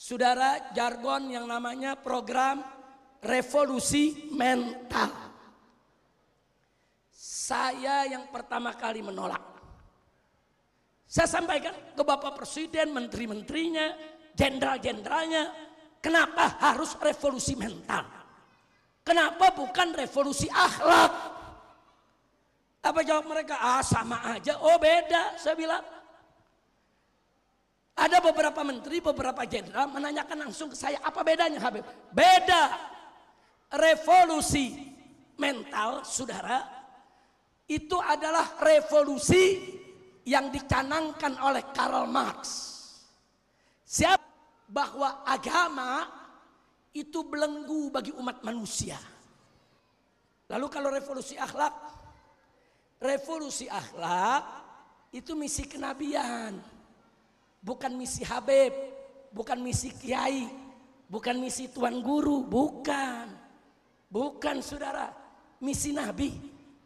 Saudara, jargon yang namanya program revolusi mental. Saya yang pertama kali menolak. Saya sampaikan ke Bapak Presiden, menteri-menterinya, jenderal-jenderalnya, kenapa harus revolusi mental? Kenapa bukan revolusi akhlak? Apa jawab mereka? Sama aja. Oh beda, saya bilang. Ada beberapa menteri, beberapa jenderal menanyakan langsung ke saya, apa bedanya Habib? Beda. Revolusi mental, saudara, itu adalah revolusi yang dicanangkan oleh Karl Marx. Siap bahwa agama itu belenggu bagi umat manusia. Lalu kalau revolusi akhlak itu misi kenabian. Bukan misi Habib, bukan misi kiai, bukan misi tuan guru, bukan. Bukan saudara, misi Nabi.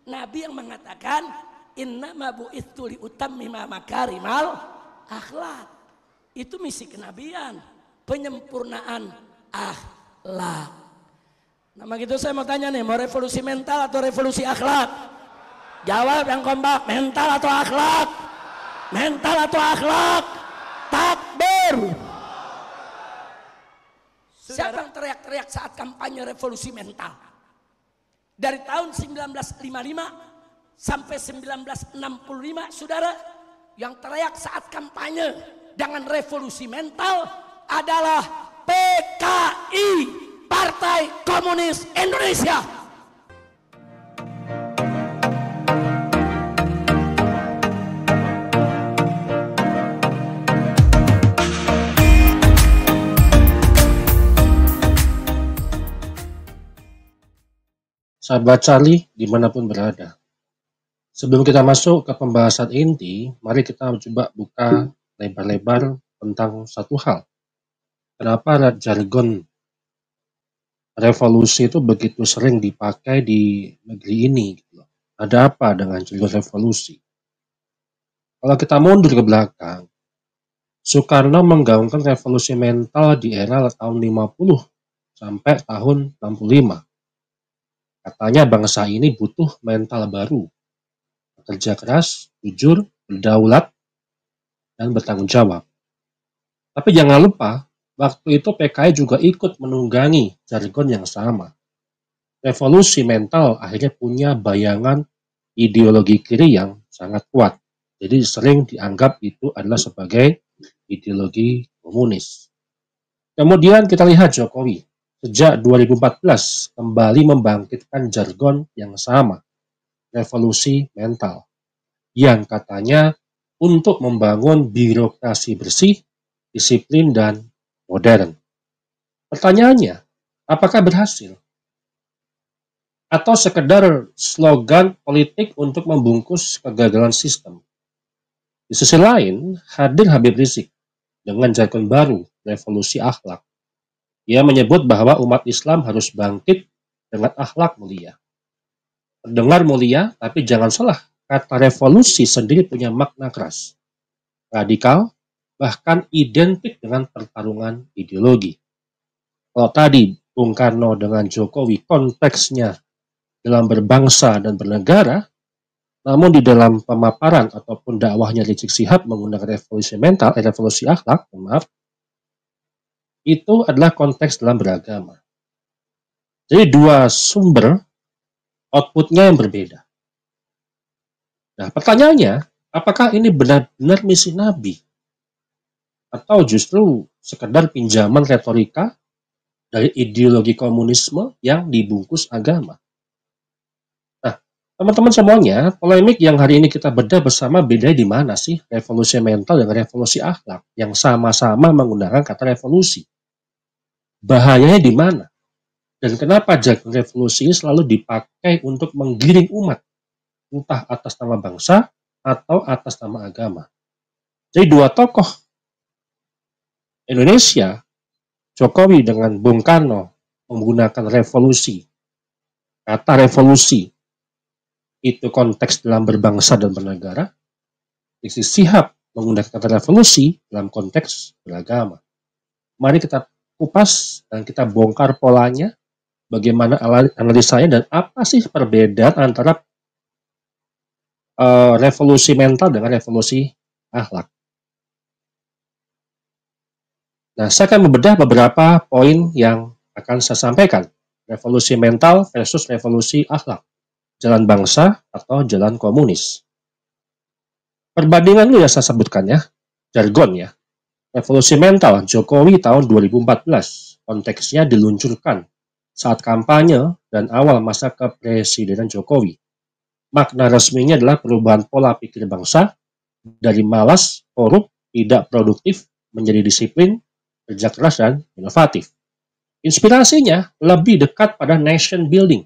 Nabi yang mengatakan innama bu'itsu liutammima makarimal akhlak. Itu misi kenabian, penyempurnaan akhlak. Nah begitu saya mau tanya nih, mau revolusi mental atau revolusi akhlak? Jawab yang kompak, mental atau akhlak? Mental atau akhlak? Takbir. Siapa yang teriak-teriak saat kampanye revolusi mental? Dari tahun 1955 sampai 1965, saudara, yang teriak saat kampanye dengan revolusi mental adalah PKI, Partai Komunis Indonesia. Sahabat Charlie dimanapun berada. Sebelum kita masuk ke pembahasan inti, mari kita coba buka lebar-lebar tentang satu hal. Kenapa jargon revolusi itu begitu sering dipakai di negeri ini? Ada apa dengan jargon revolusi? Kalau kita mundur ke belakang, Soekarno menggaungkan revolusi mental di era tahun 50 sampai tahun 65. Katanya bangsa ini butuh mental baru, bekerja keras, jujur, berdaulat, dan bertanggung jawab. Tapi jangan lupa, waktu itu PKI juga ikut menunggangi jargon yang sama. Revolusi mental akhirnya punya bayangan ideologi kiri yang sangat kuat. Jadi sering dianggap itu adalah sebagai ideologi komunis. Kemudian kita lihat Jokowi. Sejak 2014 kembali membangkitkan jargon yang sama, revolusi mental, yang katanya untuk membangun birokrasi bersih, disiplin, dan modern. Pertanyaannya, apakah berhasil? Atau sekedar slogan politik untuk membungkus kegagalan sistem? Di sisi lain, hadir Habib Rizik dengan jargon baru, revolusi akhlak. Ia menyebut bahwa umat Islam harus bangkit dengan akhlak mulia. Terdengar mulia, tapi jangan salah, kata revolusi sendiri punya makna keras, radikal, bahkan identik dengan pertarungan ideologi. Kalau tadi Bung Karno dengan Jokowi konteksnya dalam berbangsa dan bernegara, namun di dalam pemaparan ataupun dakwahnya Rizik Syihab menggunakan revolusi mental, revolusi akhlak, itu adalah konteks dalam beragama. Jadi dua sumber outputnya yang berbeda. Nah pertanyaannya, apakah ini benar-benar misi Nabi? Atau justru sekedar pinjaman retorika dari ideologi komunisme yang dibungkus agama? Nah teman-teman semuanya, polemik yang hari ini kita bedah bersama bedanya di mana sih revolusi mental dengan revolusi akhlak yang sama-sama menggunakan kata revolusi? Bahayanya di mana? Dan kenapa jargon revolusi ini selalu dipakai untuk menggiring umat, entah atas nama bangsa atau atas nama agama? Jadi dua tokoh Indonesia, Jokowi dengan Bung Karno, menggunakan revolusi. Kata revolusi itu konteks dalam berbangsa dan bernegara. Rizik Syihab menggunakan kata revolusi dalam konteks beragama. Mari kita kupas dan kita bongkar polanya, bagaimana analisanya, dan apa sih perbedaan antara revolusi mental dengan revolusi akhlak. Nah, saya akan membedah beberapa poin yang akan saya sampaikan. Revolusi mental versus revolusi akhlak. Jalan bangsa atau jalan komunis. Perbandingan dulu ya saya sebutkan ya, jargon ya. Revolusi mental Jokowi tahun 2014. Konteksnya diluncurkan saat kampanye dan awal masa kepresidenan Jokowi. Makna resminya adalah perubahan pola pikir bangsa dari malas, korup, tidak produktif menjadi disiplin, kerja keras, dan inovatif. Inspirasinya lebih dekat pada nation building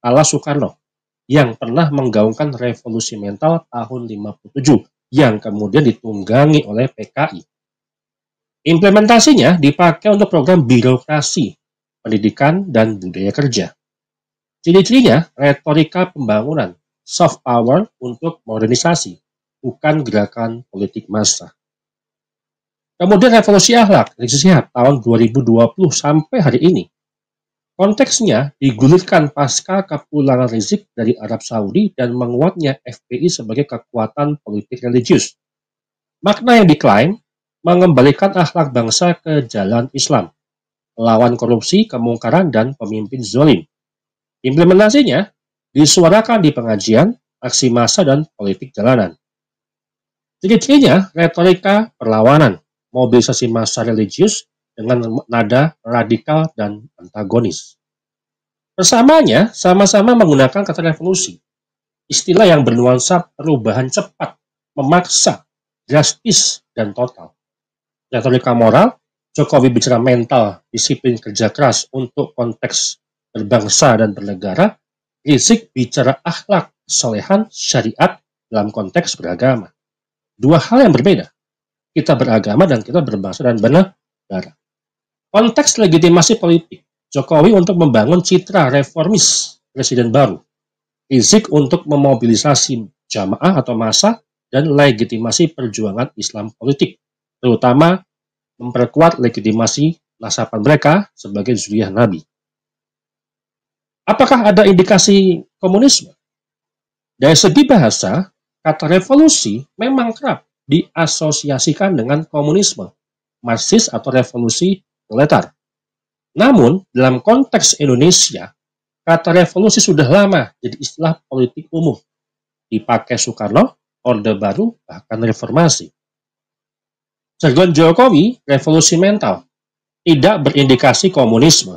ala Soekarno yang pernah menggaungkan revolusi mental tahun 57 yang kemudian ditunggangi oleh PKI. Implementasinya dipakai untuk program birokrasi, pendidikan, dan budaya kerja. Ciri-cirinya retorika pembangunan, soft power untuk modernisasi, bukan gerakan politik massa. Kemudian revolusi akhlak, Rizik Syihab tahun 2020 sampai hari ini. Konteksnya digulirkan pasca kepulangan Rizik dari Arab Saudi dan menguatnya FPI sebagai kekuatan politik religius. Makna yang diklaim mengembalikan akhlak bangsa ke jalan Islam, lawan korupsi, kemungkaran, dan pemimpin zalim. Implementasinya disuarakan di pengajian, aksi massa, dan politik jalanan. Ciri-cirinya retorika perlawanan, mobilisasi massa religius dengan nada radikal dan antagonis. Persamaannya sama-sama menggunakan kata revolusi, istilah yang bernuansa perubahan cepat, memaksa, drastis, dan total. Retorika moral, Jokowi bicara mental, disiplin kerja keras untuk konteks berbangsa dan bernegara. Rizik bicara akhlak, solehan, syariat dalam konteks beragama. Dua hal yang berbeda. Kita beragama dan kita berbangsa dan bernegara. Konteks legitimasi politik. Jokowi untuk membangun citra reformis presiden baru. Rizik untuk memobilisasi jamaah atau massa dan legitimasi perjuangan Islam politik, terutama memperkuat legitimasi nasaban mereka sebagai zuriyah Nabi. Apakah ada indikasi komunisme? Dari segi bahasa, kata revolusi memang kerap diasosiasikan dengan komunisme, Marxis atau revolusi proletar. Namun, dalam konteks Indonesia, kata revolusi sudah lama jadi istilah politik umum. Dipakai Soekarno, Orde Baru, bahkan reformasi. Jargon Jokowi, revolusi mental, tidak berindikasi komunisme.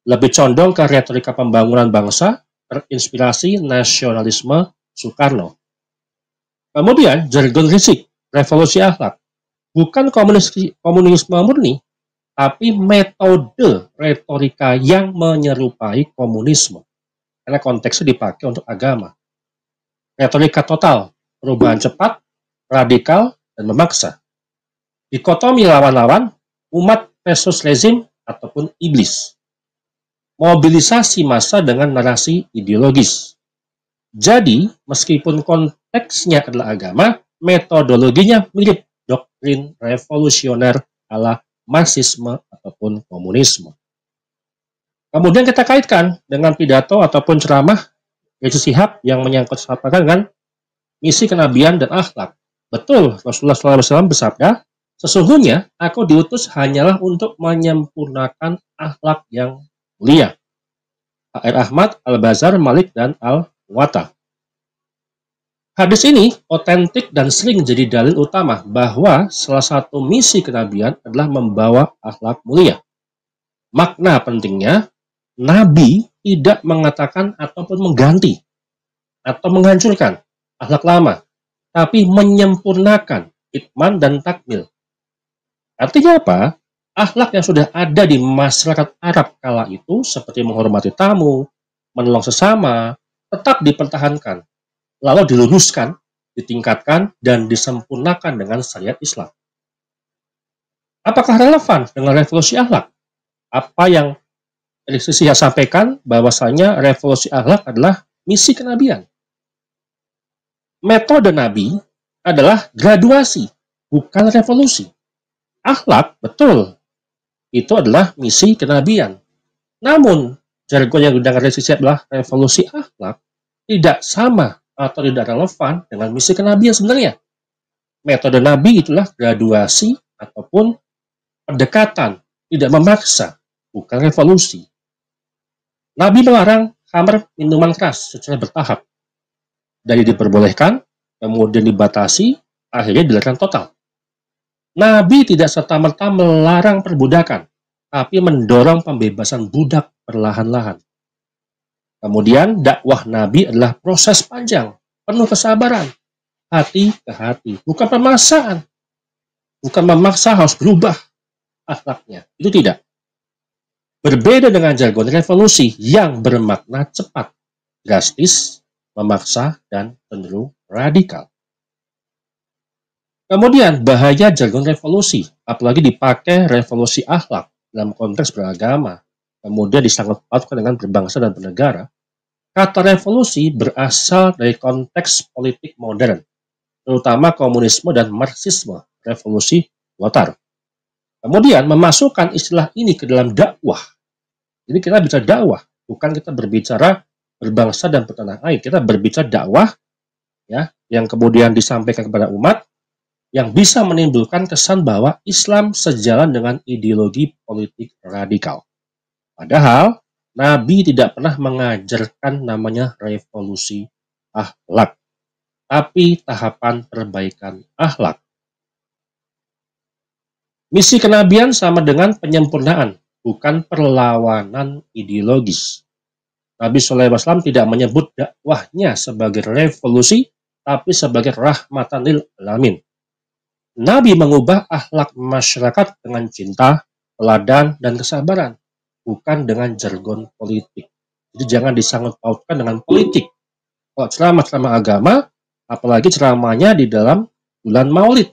Lebih condong ke retorika pembangunan bangsa, terinspirasi nasionalisme Soekarno. Kemudian, jargon Rizik, revolusi akhlak, bukan komunisme murni, tapi metode retorika yang menyerupai komunisme. Karena konteksnya dipakai untuk agama. Retorika total, perubahan cepat, radikal, dan memaksa. Dikotomi lawan-lawan, umat versus rezim ataupun iblis. Mobilisasi massa dengan narasi ideologis. Jadi, meskipun konteksnya adalah agama, metodologinya mirip doktrin revolusioner ala Marxisme ataupun komunisme. Kemudian kita kaitkan dengan pidato ataupun ceramah Rizik Syihab yang menyangkut dengan misi kenabian dan akhlak. Betul, Rasulullah SAW bersabda, sesungguhnya aku diutus hanyalah untuk menyempurnakan akhlak yang mulia. A.R. Ahmad, Al-Bazar, Malik, dan Al-Muwatta. Hadis ini otentik dan sering jadi dalil utama bahwa salah satu misi kenabian adalah membawa akhlak mulia. Makna pentingnya, Nabi tidak mengatakan ataupun mengganti atau menghancurkan akhlak lama, tapi menyempurnakan itman dan takmil. Artinya apa? Akhlak yang sudah ada di masyarakat Arab kala itu seperti menghormati tamu, menolong sesama, tetap dipertahankan. Lalu diluruskan, ditingkatkan, dan disempurnakan dengan syariat Islam. Apakah relevan dengan revolusi akhlak? Apa yang Rizik Syihab sampaikan bahwasanya revolusi akhlak adalah misi kenabian. Metode Nabi adalah graduasi, bukan revolusi. Akhlak, betul, itu adalah misi kenabian. Namun, jargon yang digunakan Rizik Syihab adalah revolusi akhlak tidak sama atau tidak relevan dengan misi kenabian sebenarnya. Metode Nabi itulah graduasi ataupun pendekatan, tidak memaksa, bukan revolusi. Nabi melarang khamr minuman keras secara bertahap. Dari diperbolehkan, kemudian dibatasi, akhirnya dilarang total. Nabi tidak serta-merta melarang perbudakan, tapi mendorong pembebasan budak perlahan-lahan. Kemudian dakwah Nabi adalah proses panjang, penuh kesabaran, hati ke hati, bukan pemaksaan. Bukan memaksa harus berubah akhlaknya, itu tidak. Berbeda dengan jargon revolusi yang bermakna cepat, drastis, memaksa, dan cenderung radikal. Kemudian bahaya jargon revolusi, apalagi dipakai revolusi akhlak dalam konteks beragama, kemudian disangkut pautkan dengan berbangsa dan bernegara. Kata revolusi berasal dari konteks politik modern, terutama komunisme dan marxisme, revolusi Lothar. Kemudian memasukkan istilah ini ke dalam dakwah. Jadi kita bicara dakwah, bukan kita berbicara berbangsa dan bertanah air. Kita berbicara dakwah, ya, yang kemudian disampaikan kepada umat, yang bisa menimbulkan kesan bahwa Islam sejalan dengan ideologi politik radikal. Padahal Nabi tidak pernah mengajarkan namanya revolusi akhlak, tapi tahapan perbaikan akhlak. Misi kenabian sama dengan penyempurnaan, bukan perlawanan ideologis. Nabi SAW tidak menyebut dakwahnya sebagai revolusi, tapi sebagai rahmatan lil alamin. Nabi mengubah akhlak masyarakat dengan cinta, teladan, dan kesabaran, bukan dengan jargon politik. Jadi jangan disangkut pautkan dengan politik. Kalau ceramah-ceramah agama, apalagi ceramahnya di dalam bulan Maulid,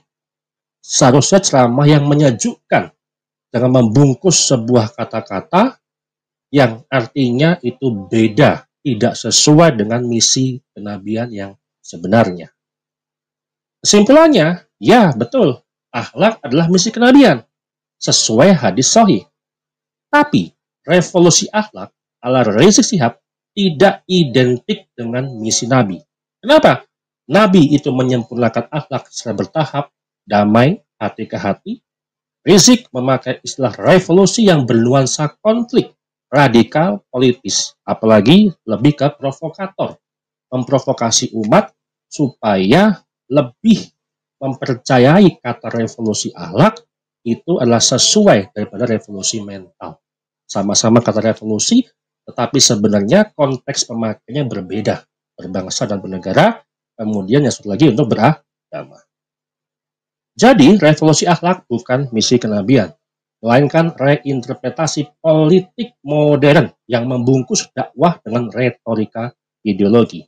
seharusnya ceramah yang menyejukkan, dengan membungkus sebuah kata-kata yang artinya itu beda, tidak sesuai dengan misi kenabian yang sebenarnya. Kesimpulannya, ya betul, akhlak adalah misi kenabian, sesuai hadis sahih. Tapi, revolusi akhlak ala Rizik Syihab tidak identik dengan misi Nabi. Kenapa? Nabi itu menyempurnakan akhlak secara bertahap, damai, hati ke hati. Rizik memakai istilah revolusi yang bernuansa konflik, radikal, politis, apalagi lebih ke provokator, memprovokasi umat supaya lebih mempercayai kata revolusi akhlak itu adalah sesuai daripada revolusi mental. Sama-sama kata revolusi, tetapi sebenarnya konteks pemakainya berbeda, berbangsa dan bernegara, kemudian yang satu lagi untuk beragama. Jadi, revolusi akhlak bukan misi kenabian, melainkan reinterpretasi politik modern yang membungkus dakwah dengan retorika ideologi.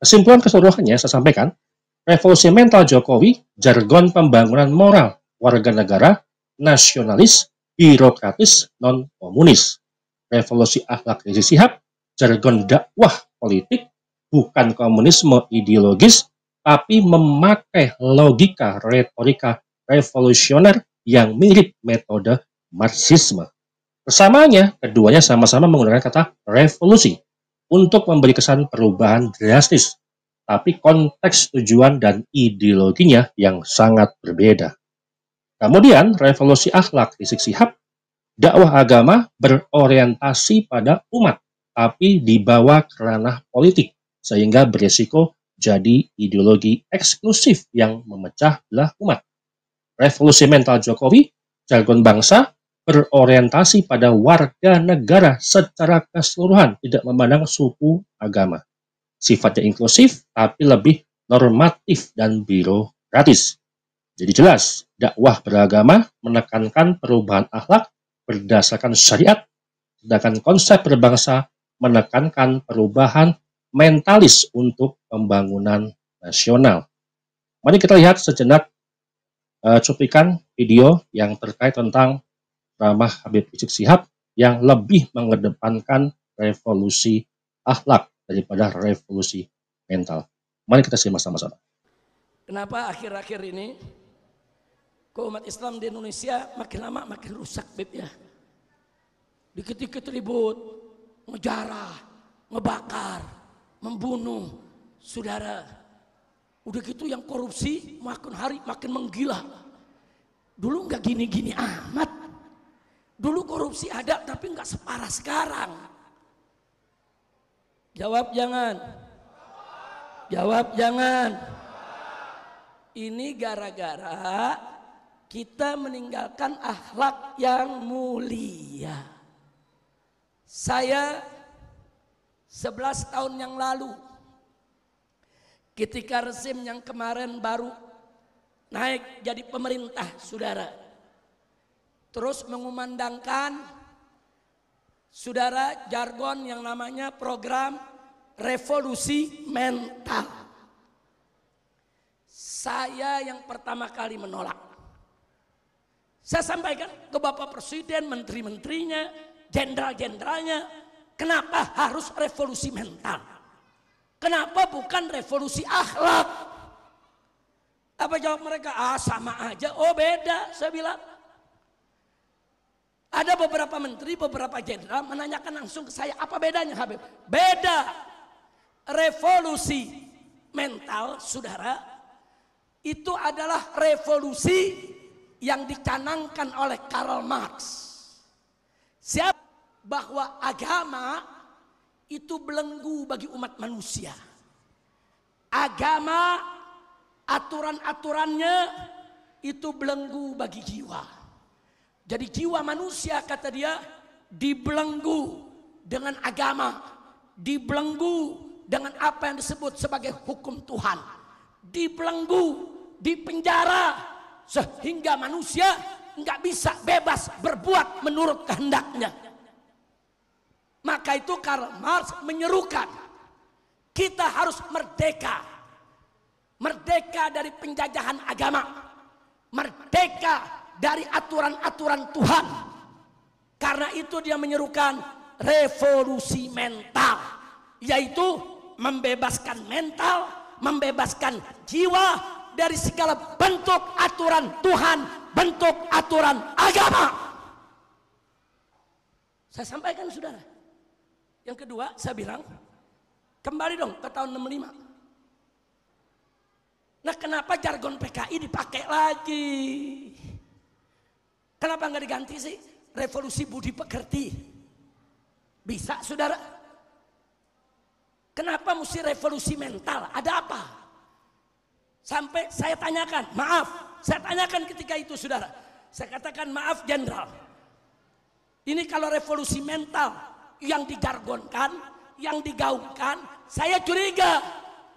Kesimpulan keseluruhannya saya sampaikan, revolusi mental Jokowi, jargon pembangunan moral warga negara, nasionalis, birokratis, non-komunis. Revolusi akhlak Rizik Syihab, jargon dakwah politik, bukan komunisme ideologis, tapi memakai logika retorika revolusioner yang mirip metode Marxisme. Bersamanya, keduanya sama-sama menggunakan kata revolusi untuk memberi kesan perubahan drastis, tapi konteks tujuan dan ideologinya yang sangat berbeda. Kemudian, revolusi akhlak Rizik Syihab, dakwah agama berorientasi pada umat, tapi dibawa ke ranah politik, sehingga berisiko jadi ideologi eksklusif yang memecah belah umat. Revolusi mental Jokowi, jargon bangsa, berorientasi pada warga negara secara keseluruhan, tidak memandang suku agama. Sifatnya inklusif, tapi lebih normatif dan birokratis. Jadi jelas, dakwah beragama menekankan perubahan akhlak berdasarkan syariat, sedangkan konsep berbangsa menekankan perubahan mentalis untuk pembangunan nasional. Mari kita lihat sejenak cuplikan video yang terkait tentang ceramah Habib Rizik Syihab yang lebih mengedepankan revolusi akhlak daripada revolusi mental. Mari kita simak sama-sama. Kenapa akhir-akhir ini Kok umat Islam di Indonesia makin lama makin rusak, Beb ya. Dikit-dikit ribut, ngejarah, ngebakar, membunuh, saudara. Udah gitu yang korupsi makin hari makin menggila. Dulu nggak gini-gini amat. Dulu korupsi ada tapi nggak separah sekarang. Jawab jangan. Jawab jangan. Ini gara-gara kita meninggalkan akhlak yang mulia. Saya 11 tahun yang lalu, ketika rezim yang kemarin baru naik jadi pemerintah, saudara, terus mengumandangkan, saudara, jargon yang namanya program revolusi mental. Saya yang pertama kali menolak. Saya sampaikan ke Bapak Presiden, menteri-menterinya, jenderal-jenderalnya, kenapa harus revolusi mental? Kenapa bukan revolusi akhlak? Apa jawab mereka? Ah, sama aja. Oh, beda, saya bilang. Ada beberapa menteri, beberapa jenderal menanyakan langsung ke saya, apa bedanya, Habib? Beda. Revolusi mental, saudara, itu adalah revolusi yang dicanangkan oleh Karl Marx. Siap bahwa agama itu belenggu bagi umat manusia. Agama, aturan-aturannya itu belenggu bagi jiwa. Jadi jiwa manusia, kata dia, dibelenggu dengan agama, dibelenggu dengan apa yang disebut sebagai hukum Tuhan, dibelenggu, dipenjara, sehingga manusia nggak bisa bebas berbuat menurut kehendaknya. Maka itu Karl Marx menyerukan kita harus merdeka, merdeka dari penjajahan agama, merdeka dari aturan-aturan Tuhan. Karena itu dia menyerukan revolusi mental, yaitu membebaskan mental, membebaskan jiwa dari segala bentuk aturan Tuhan, bentuk aturan agama. Saya sampaikan, saudara. Yang kedua, saya bilang, kembali dong ke tahun 65. Nah, kenapa jargon PKI dipakai lagi? Kenapa nggak diganti sih? Revolusi budi pekerti. Bisa, saudara? Kenapa mesti revolusi mental? Ada apa? Sampai saya tanyakan, maaf, saya tanyakan ketika itu, saudara. Saya katakan, maaf jenderal, ini kalau revolusi mental yang dijargonkan, yang digaungkan, saya curiga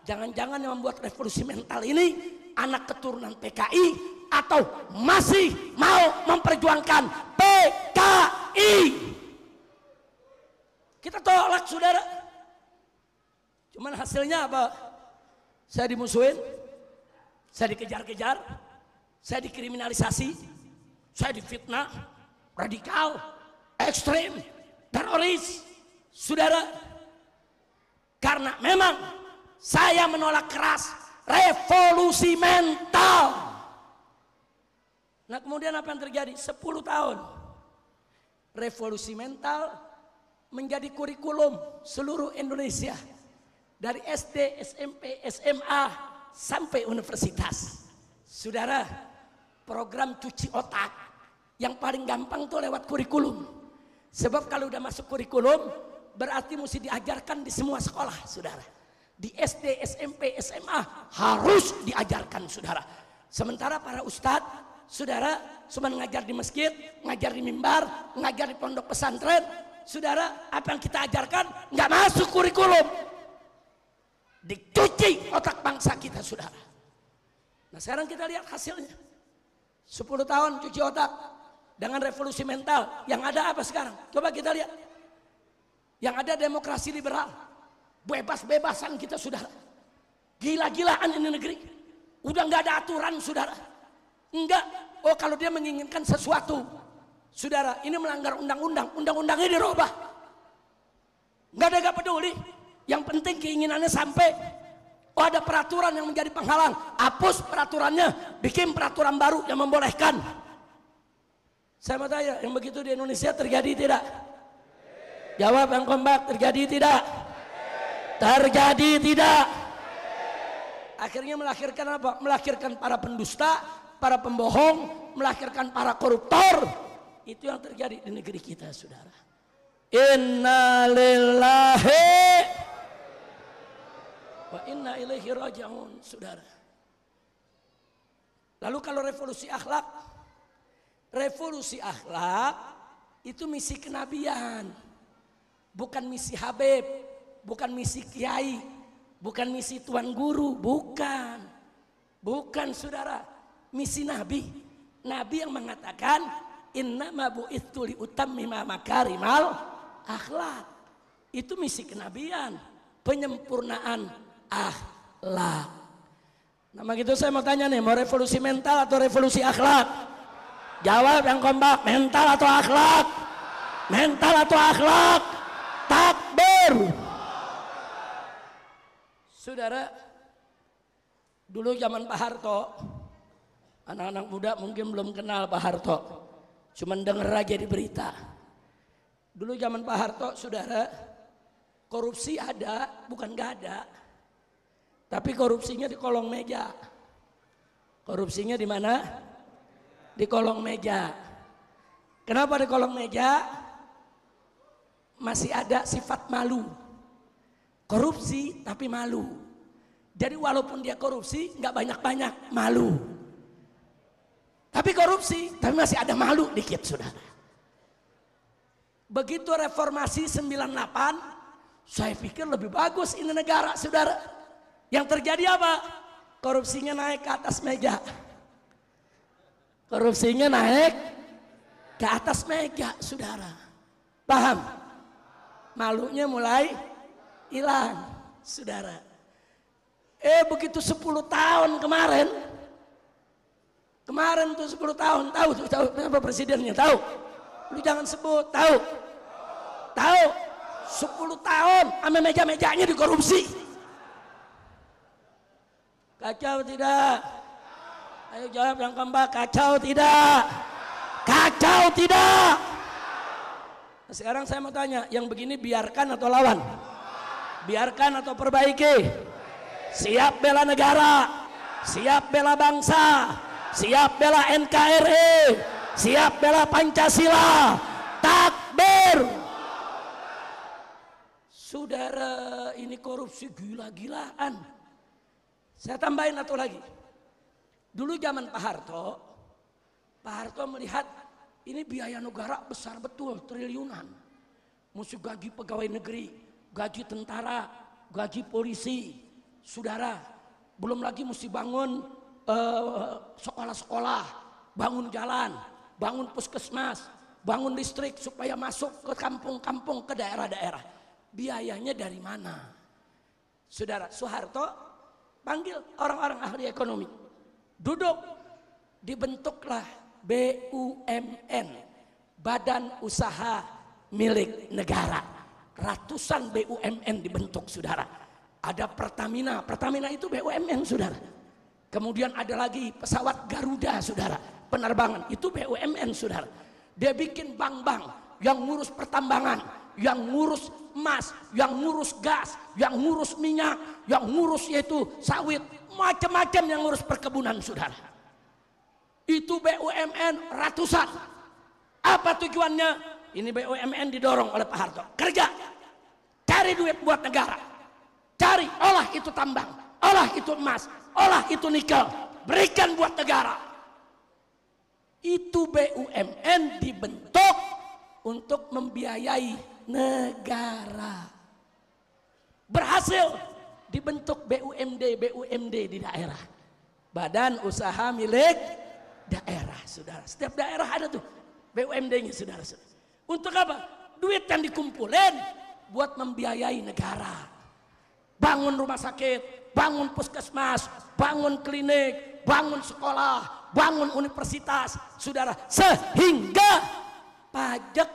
jangan-jangan yang membuat revolusi mental ini anak keturunan PKI atau masih mau memperjuangkan PKI. Kita tolak, saudara. Cuman hasilnya apa? Saya dimusuhin, saya dikejar-kejar, saya dikriminalisasi, saya difitnah, radikal, ekstrem, teroris, saudara. Karena memang saya menolak keras revolusi mental. Nah, kemudian apa yang terjadi? 10 tahun revolusi mental menjadi kurikulum seluruh Indonesia, dari SD, SMP, SMA sampai universitas. Saudara, program cuci otak yang paling gampang tuh lewat kurikulum. Sebab kalau udah masuk kurikulum berarti mesti diajarkan di semua sekolah, saudara. Di SD, SMP, SMA harus diajarkan, saudara. Sementara para ustadz, saudara, cuma ngajar di masjid, ngajar di mimbar, ngajar di pondok pesantren, saudara, apa yang kita ajarkan nggak masuk kurikulum. Dicuci otak bangsa kita, saudara. Nah, sekarang kita lihat hasilnya. 10 tahun cuci otak dengan revolusi mental. Yang ada apa sekarang? Coba kita lihat. Yang ada demokrasi liberal, bebas-bebasan kita, saudara. Gila-gilaan ini negeri. Udah nggak ada aturan, saudara. Enggak. Oh, kalau dia menginginkan sesuatu, saudara, ini melanggar undang-undang, undang-undangnya dirubah. Nggak ada, nggak peduli. Yang penting keinginannya sampai. Oh, ada peraturan yang menjadi penghalang, hapus peraturannya, bikin peraturan baru yang membolehkan. Saya mau tanya, yang begitu di Indonesia terjadi tidak? Jawab yang kompak, terjadi tidak? Terjadi tidak? Akhirnya melahirkan apa? Melahirkan para pendusta, para pembohong, melahirkan para koruptor. Itu yang terjadi di negeri kita, saudara. Inna lillahi wa inna ilaihi raji'un, saudara. Lalu kalau revolusi akhlak itu misi kenabian, bukan misi Habib, bukan misi kiai, bukan misi tuan guru, bukan saudara. Misi Nabi yang mengatakan innama bu'itsu liutammima makarimal akhlak. Itu misi kenabian, penyempurnaan akhlak. Nah gitu saya mau tanya nih, mau revolusi mental atau revolusi akhlak? Jawab yang kompak, mental atau akhlak? Mental atau akhlak? Takbir. Saudara, dulu zaman Pak Harto, anak-anak muda mungkin belum kenal Pak Harto, cuman denger aja di berita. Dulu zaman Pak Harto, saudara, korupsi ada, bukan gak ada, tapi korupsinya di kolong meja. Korupsinya di mana? Di kolong meja. Kenapa di kolong meja? Masih ada sifat malu. Korupsi tapi malu. Jadi walaupun dia korupsi nggak banyak-banyak, malu. Tapi korupsi tapi masih ada malu dikit, saudara. Begitu reformasi 98, saya pikir lebih bagus ini negara, saudara. Yang terjadi apa? Korupsinya naik ke atas meja. Korupsinya naik ke atas meja, saudara. Paham? Malunya mulai hilang, saudara. Begitu 10 tahun kemarin tuh 10 tahun, tahu apa presidennya? Tahu? Lu jangan sebut, tahu? 10 tahun sama meja-mejanya dikorupsi. Kacau tidak? Ayo jawab yang keempat, kacau tidak? Kacau tidak? Nah, sekarang saya mau tanya, yang begini biarkan atau lawan? Biarkan atau perbaiki? Siap bela negara, siap bela bangsa, siap bela NKRI, siap bela Pancasila. Takbir. Saudara, ini korupsi gila-gilaan. Saya tambahin satu lagi. Dulu zaman Pak Harto melihat ini biaya negara besar betul, triliunan. Mesti gaji pegawai negeri, gaji tentara, gaji polisi, saudara. Belum lagi mesti bangun sekolah-sekolah, bangun jalan, bangun puskesmas, bangun listrik supaya masuk ke kampung-kampung, ke daerah-daerah. Biayanya dari mana? Saudara, Soeharto panggil orang-orang ahli ekonomi. Duduk, dibentuklah BUMN, Badan Usaha Milik Negara. Ratusan BUMN dibentuk, saudara. Ada Pertamina itu BUMN, saudara. Kemudian ada lagi pesawat Garuda, saudara, penerbangan, itu BUMN, saudara. Dia bikin bank-bank yang ngurus pertambangan, yang ngurus emas, yang ngurus gas, yang ngurus minyak, yang ngurus yaitu sawit, macam-macam yang ngurus perkebunan, saudara. Itu BUMN ratusan. Apa tujuannya? Ini BUMN didorong oleh Pak Harto. Kerja, cari duit buat negara, cari, olah itu tambang, olah itu emas, olah itu nikel, berikan buat negara. Itu BUMN dibentuk untuk membiayai negara. Berhasil dibentuk BUMD di daerah, Badan Usaha Milik Daerah, saudara. Setiap daerah ada tuh BUMD-nya, saudara. Untuk apa? Duit yang dikumpulin buat membiayai negara. Bangun rumah sakit, bangun puskesmas, bangun klinik, bangun sekolah, bangun universitas, saudara. Sehingga pajak